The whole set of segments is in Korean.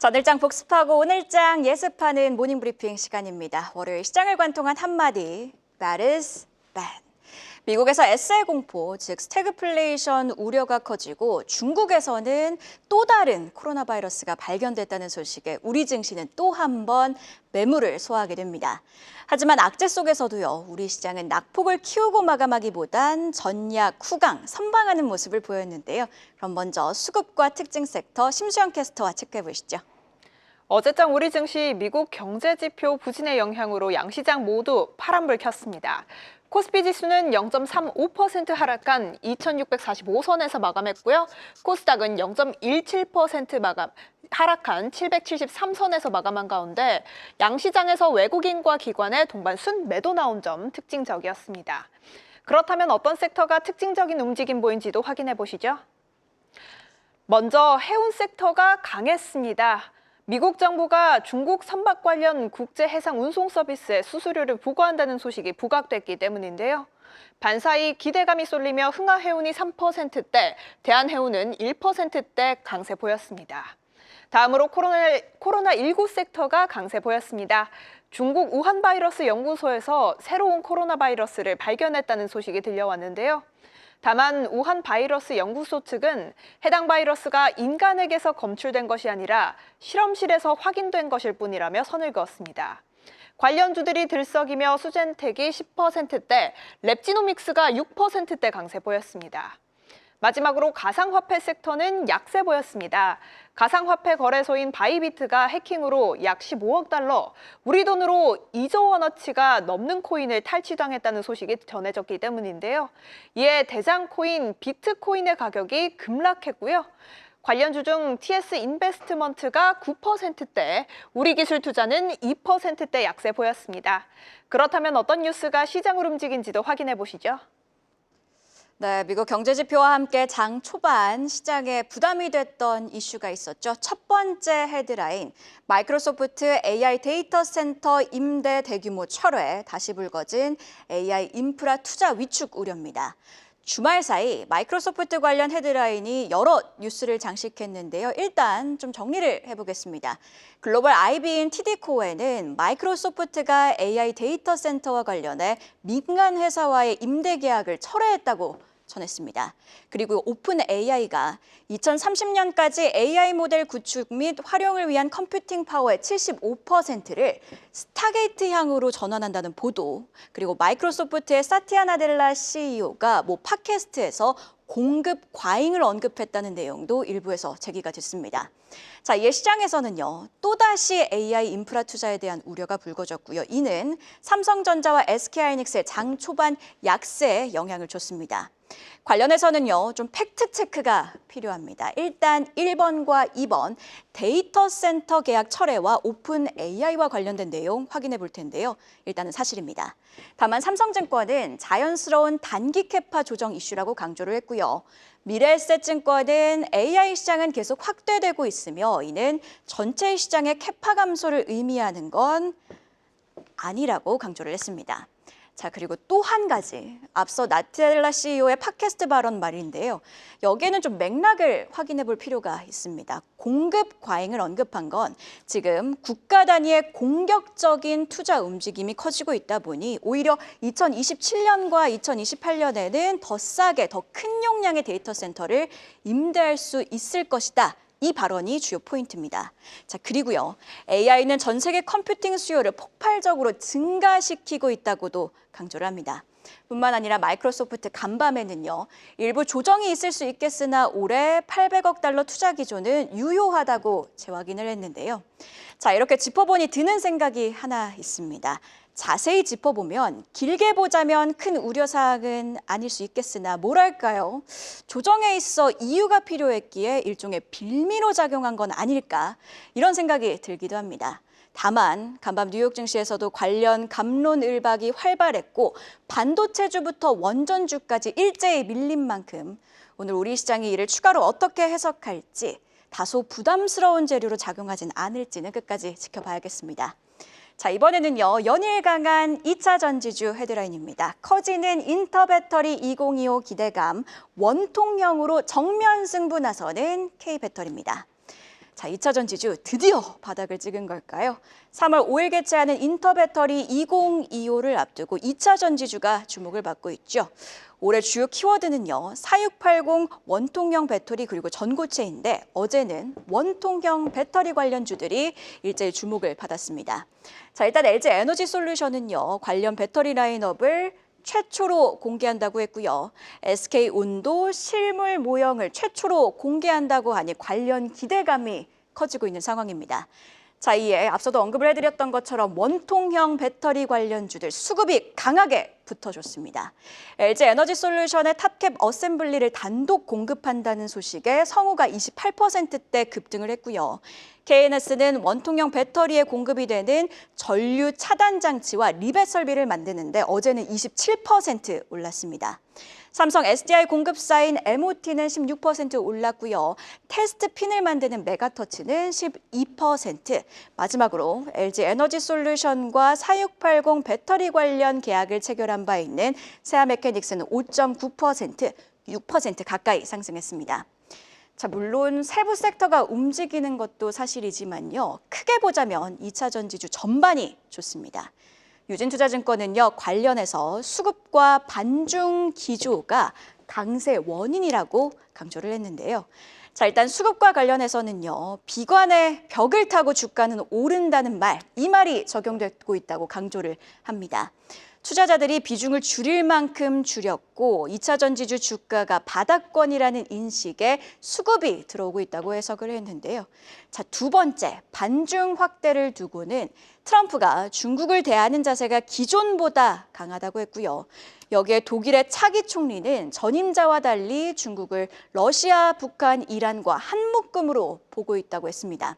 전일장 복습하고 오늘장 예습하는 모닝브리핑 시간입니다. 월요일 시장을 관통한 한마디, That is bad. 미국에서 SL 공포, 즉 스태그플레이션 우려가 커지고 중국에서는 또 다른 코로나 바이러스가 발견됐다는 소식에 우리 증시는 또 한 번 매물을 소화하게 됩니다. 하지만 악재 속에서도요, 우리 시장은 낙폭을 키우고 마감하기보단 전약, 후강, 선방하는 모습을 보였는데요. 그럼 먼저 수급과 특징 섹터 심수영 캐스터와 체크해 보시죠. 어제장 우리 증시 미국 경제지표 부진의 영향으로 양시장 모두 파란불 켰습니다. 코스피 지수는 0.35% 하락한 2,645선에서 마감했고요. 코스닥은 0.17% 하락한 773선에서 마감한 가운데 양시장에서 외국인과 기관의 동반 순매도 나온 점 특징적이었습니다. 그렇다면 어떤 섹터가 특징적인 움직임 보인지도 확인해 보시죠. 먼저 해운 섹터가 강했습니다. 미국 정부가 중국 선박 관련 국제 해상 운송 서비스에 수수료를 부과한다는 소식이 부각됐기 때문인데요. 반사이 기대감이 쏠리며 흥하해운이 3%대, 대한해운은 1%대 강세 보였습니다. 다음으로 코로나19 섹터가 강세 보였습니다. 중국 우한 바이러스 연구소에서 새로운 코로나 바이러스를 발견했다는 소식이 들려왔는데요. 다만 우한 바이러스 연구소 측은 해당 바이러스가 인간에게서 검출된 것이 아니라 실험실에서 확인된 것일 뿐이라며 선을 그었습니다. 관련주들이 들썩이며 수젠텍이 10%대, 랩지노믹스가 6%대 강세 보였습니다. 마지막으로 가상화폐 섹터는 약세 보였습니다. 가상화폐 거래소인 바이비트가 해킹으로 약 15억 달러, 우리 돈으로 2조 원어치가 넘는 코인을 탈취당했다는 소식이 전해졌기 때문인데요. 이에 대장 코인 비트코인의 가격이 급락했고요. 관련주 중 TS 인베스트먼트가 9%대, 우리기술투자는 2%대 약세 보였습니다. 그렇다면 어떤 뉴스가 시장을 움직인지도 확인해 보시죠. 네, 미국 경제지표와 함께 장 초반 시장에 부담이 됐던 이슈가 있었죠. 첫 번째 헤드라인, 마이크로소프트 AI 데이터 센터 임대 대규모 철회, 다시 불거진 AI 인프라 투자 위축 우려입니다. 주말 사이 마이크로소프트 관련 헤드라인이 여러 뉴스를 장식했는데요. 일단 좀 정리를 해보겠습니다. 글로벌 IB인 TD코어에는 마이크로소프트가 AI 데이터 센터와 관련해 민간 회사와의 임대 계약을 철회했다고 전했습니다. 그리고 오픈 AI가 2030년까지 AI 모델 구축 및 활용을 위한 컴퓨팅 파워의 75%를 스타게이트향으로 전환한다는 보도, 그리고 마이크로소프트의 사티아 나델라 CEO가 팟캐스트에서 공급 과잉을 언급했다는 내용도 일부에서 제기가 됐습니다. 자, 이에 시장에서는요, 또다시 AI 인프라 투자에 대한 우려가 불거졌고요. 이는 삼성전자와 SK하이닉스의 장 초반 약세에 영향을 줬습니다. 관련해서는요, 좀 팩트 체크가 필요합니다. 일단 1번과 2번 데이터 센터 계약 철회와 오픈 AI와 관련된 내용 확인해 볼 텐데요. 일단은 사실입니다. 다만 삼성증권은 자연스러운 단기 캐파 조정 이슈라고 강조를 했고요. 미래에셋증권은 AI 시장은 계속 확대되고 있으며 이는 전체 시장의 캐파 감소를 의미하는 건 아니라고 강조를 했습니다. 자, 그리고 또 한 가지, 앞서 나텔라 CEO의 팟캐스트 발언 말인데요. 여기에는 좀 맥락을 확인해 볼 필요가 있습니다. 공급 과잉을 언급한 건 지금 국가 단위의 공격적인 투자 움직임이 커지고 있다 보니 오히려 2027년과 2028년에는 더 싸게, 더 큰 용량의 데이터 센터를 임대할 수 있을 것이다. 이 발언이 주요 포인트입니다. 자, 그리고요, AI는 전 세계 컴퓨팅 수요를 폭발적으로 증가시키고 있다고도 강조를 합니다. 뿐만 아니라 마이크로소프트 간밤에는요, 일부 조정이 있을 수 있겠으나 올해 800억 달러 투자 기조는 유효하다고 재확인을 했는데요. 자, 이렇게 짚어보니 드는 생각이 하나 있습니다. 자세히 짚어보면 길게 보자면 큰 우려사항은 아닐 수 있겠으나 뭐랄까요? 조정에 있어 이유가 필요했기에 일종의 빌미로 작용한 건 아닐까? 이런 생각이 들기도 합니다. 다만 간밤 뉴욕 증시에서도 관련 갑론을박이 활발했고 반도체주부터 원전주까지 일제히 밀린 만큼 오늘 우리 시장이 이를 추가로 어떻게 해석할지 다소 부담스러운 재료로 작용하진 않을지는 끝까지 지켜봐야겠습니다. 자, 이번에는요, 연일 강한 2차 전지주 헤드라인입니다. 커지는 인터배터리 2025 기대감, 원통형으로 정면 승부 나서는 K배터리입니다. 자, 2차전 지주 드디어 바닥을 찍은 걸까요? 3월 5일 개최하는 인터배터리 2025를 앞두고 2차전 지주가 주목을 받고 있죠. 올해 주요 키워드는요, 4680 원통형 배터리 그리고 전고체인데 어제는 원통형 배터리 관련주들이 일제히 주목을 받았습니다. 자, 일단 LG 에너지 솔루션은요, 관련 배터리 라인업을 최초로 공개한다고 했고요. SK온도 실물 모형을 최초로 공개한다고 하니 관련 기대감이 커지고 있는 상황입니다. 자, 이에 앞서도 언급을 해드렸던 것처럼 원통형 배터리 관련주들 수급이 강하게 붙어줬습니다. LG 에너지 솔루션의 탑캡 어셈블리를 단독 공급한다는 소식에 성우가 28%대 급등을 했고요. KNS는 원통형 배터리에 공급이 되는 전류 차단 장치와 리벳 설비를 만드는데 어제는 27% 올랐습니다. 삼성 SDI 공급사인 MOT는 16% 올랐고요. 테스트 핀을 만드는 메가터치는 12%. 마지막으로 LG 에너지 솔루션과 4680 배터리 관련 계약을 체결한 바 있는 세아 메케닉스는 5.9%, 6% 가까이 상승했습니다. 자, 물론 세부 섹터가 움직이는 것도 사실이지만요. 크게 보자면 2차전 지주 전반이 좋습니다. 유진투자증권은요, 관련해서 수급과 반중 기조가 강세 원인이라고 강조를 했는데요. 자, 일단 수급과 관련해서는요, 비관의 벽을 타고 주가는 오른다는 말, 이 말이 적용되고 있다고 강조를 합니다. 투자자들이 비중을 줄일 만큼 줄였고 2차전 지주 주가가 바닥권이라는 인식에 수급이 들어오고 있다고 해석을 했는데요. 자, 두 번째, 반중 확대를 두고는 트럼프가 중국을 대하는 자세가 기존보다 강하다고 했고요. 여기에 독일의 차기 총리는 전임자와 달리 중국을 러시아, 북한, 이란과 한 묶음으로 보고 있다고 했습니다.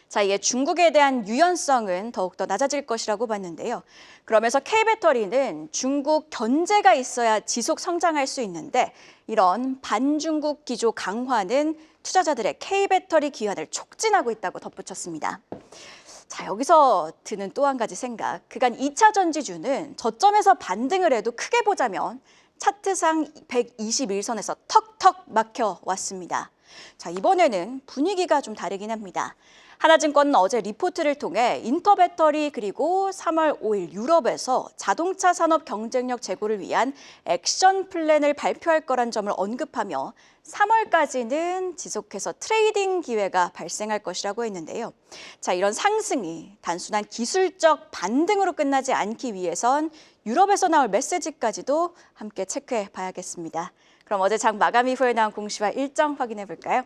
자, 이에 중국에 대한 유연성은 더욱더 낮아질 것이라고 봤는데요. 그러면서 K배터리는 중국 견제가 있어야 지속 성장할 수 있는데 이런 반중국 기조 강화는 투자자들의 K배터리 기환을 촉진하고 있다고 덧붙였습니다. 자, 여기서 드는 또 한 가지 생각. 그간 2차전 지주는 저점에서 반등을 해도 크게 보자면 차트상 121선에서 턱턱 막혀 왔습니다. 자, 이번에는 분위기가 좀 다르긴 합니다. 하나증권은 어제 리포트를 통해 인터배터리 그리고 3월 5일 유럽에서 자동차 산업 경쟁력 제고를 위한 액션 플랜을 발표할 거란 점을 언급하며 3월까지는 지속해서 트레이딩 기회가 발생할 것이라고 했는데요. 자, 이런 상승이 단순한 기술적 반등으로 끝나지 않기 위해선 유럽에서 나올 메시지까지도 함께 체크해 봐야겠습니다. 그럼 어제 장 마감 이후에 나온 공시와 일정 확인해 볼까요?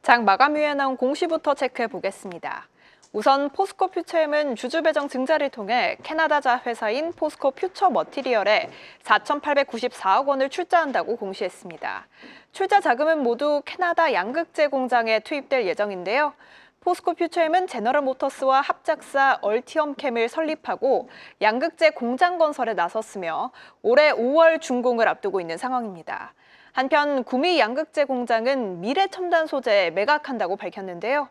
장 마감 후에 나온 공시부터 체크해 보겠습니다. 우선 포스코 퓨처엠은 주주 배정 증자를 통해 캐나다자 회사인 포스코 퓨처 머티리얼에 4,894억 원을 출자한다고 공시했습니다. 출자 자금은 모두 캐나다 양극재 공장에 투입될 예정인데요. 포스코 퓨처엠은 제너럴 모터스와 합작사 얼티엄캠을 설립하고 양극재 공장 건설에 나섰으며 올해 5월 준공을 앞두고 있는 상황입니다. 한편 구미 양극재 공장은 미래 첨단 소재에 매각한다고 밝혔는데요.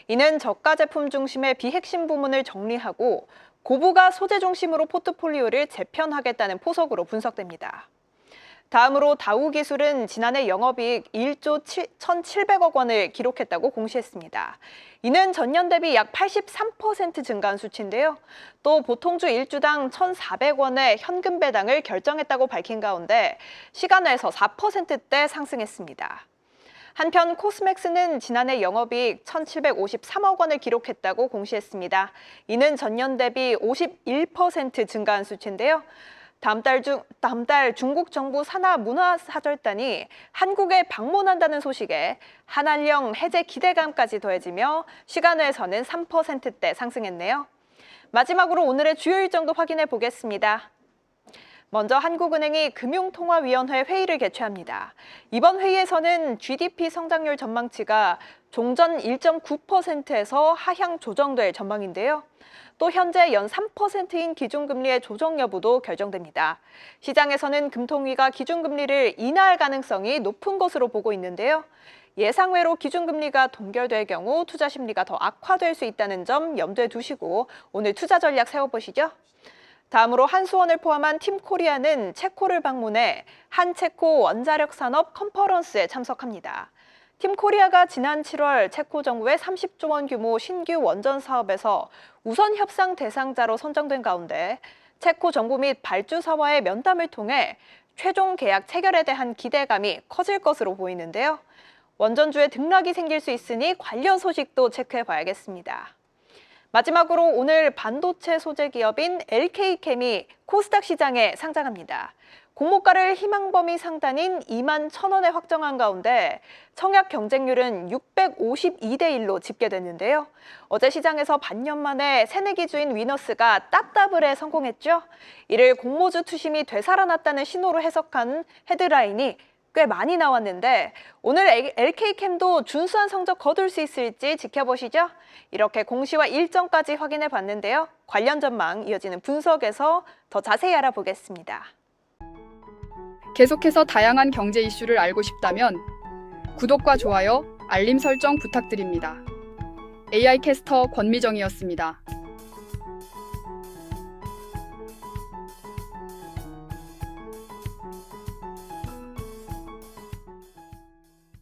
이는 저가 제품 중심의 비핵심 부문을 정리하고 고부가 소재 중심으로 포트폴리오를 재편하겠다는 포석으로 분석됩니다. 다음으로 다우기술은 지난해 영업이익 1조 1,700억 원을 기록했다고 공시했습니다. 이는 전년 대비 약 83% 증가한 수치인데요. 또 보통주 1주당 1,400원의 현금 배당을 결정했다고 밝힌 가운데 시간외에서 4%대 상승했습니다. 한편 코스맥스는 지난해 영업이익 1,753억 원을 기록했다고 공시했습니다. 이는 전년 대비 51% 증가한 수치인데요. 다음 달 중국 정부 산하 문화사절단이 한국에 방문한다는 소식에 한한령 해제 기대감까지 더해지며 시간외에서는 3%대 상승했네요. 마지막으로 오늘의 주요 일정도 확인해 보겠습니다. 먼저 한국은행이 금융통화위원회 회의를 개최합니다. 이번 회의에서는 GDP 성장률 전망치가 종전 1.9%에서 하향 조정될 전망인데요. 또 현재 연 3%인 기준금리의 조정 여부도 결정됩니다. 시장에서는 금통위가 기준금리를 인하할 가능성이 높은 것으로 보고 있는데요. 예상외로 기준금리가 동결될 경우 투자 심리가 더 악화될 수 있다는 점 염두에 두시고 오늘 투자 전략 세워보시죠. 다음으로 한수원을 포함한 팀코리아는 체코를 방문해 한체코 원자력 산업 컨퍼런스에 참석합니다. 팀 코리아가 지난 7월 체코 정부의 30조 원 규모 신규 원전 사업에서 우선 협상 대상자로 선정된 가운데 체코 정부 및 발주사와의 면담을 통해 최종 계약 체결에 대한 기대감이 커질 것으로 보이는데요. 원전주의 등락이 생길 수 있으니 관련 소식도 체크해 봐야겠습니다. 마지막으로 오늘 반도체 소재 기업인 LK캠이 코스닥 시장에 상장합니다. 공모가를 희망 범위 상단인 2만 1,000원에 확정한 가운데 청약 경쟁률은 652대 1로 집계됐는데요. 어제 시장에서 반년 만에 새내기주인 위너스가 딱더블에 성공했죠. 이를 공모주 투심이 되살아났다는 신호로 해석한 헤드라인이 꽤 많이 나왔는데 오늘 LK캠도 준수한 성적 거둘 수 있을지 지켜보시죠. 이렇게 공시와 일정까지 확인해 봤는데요. 관련 전망 이어지는 분석에서 더 자세히 알아보겠습니다. 계속해서 다양한 경제 이슈를 알고 싶다면 구독과 좋아요, 알림 설정 부탁드립니다. AI 캐스터 권미정이었습니다.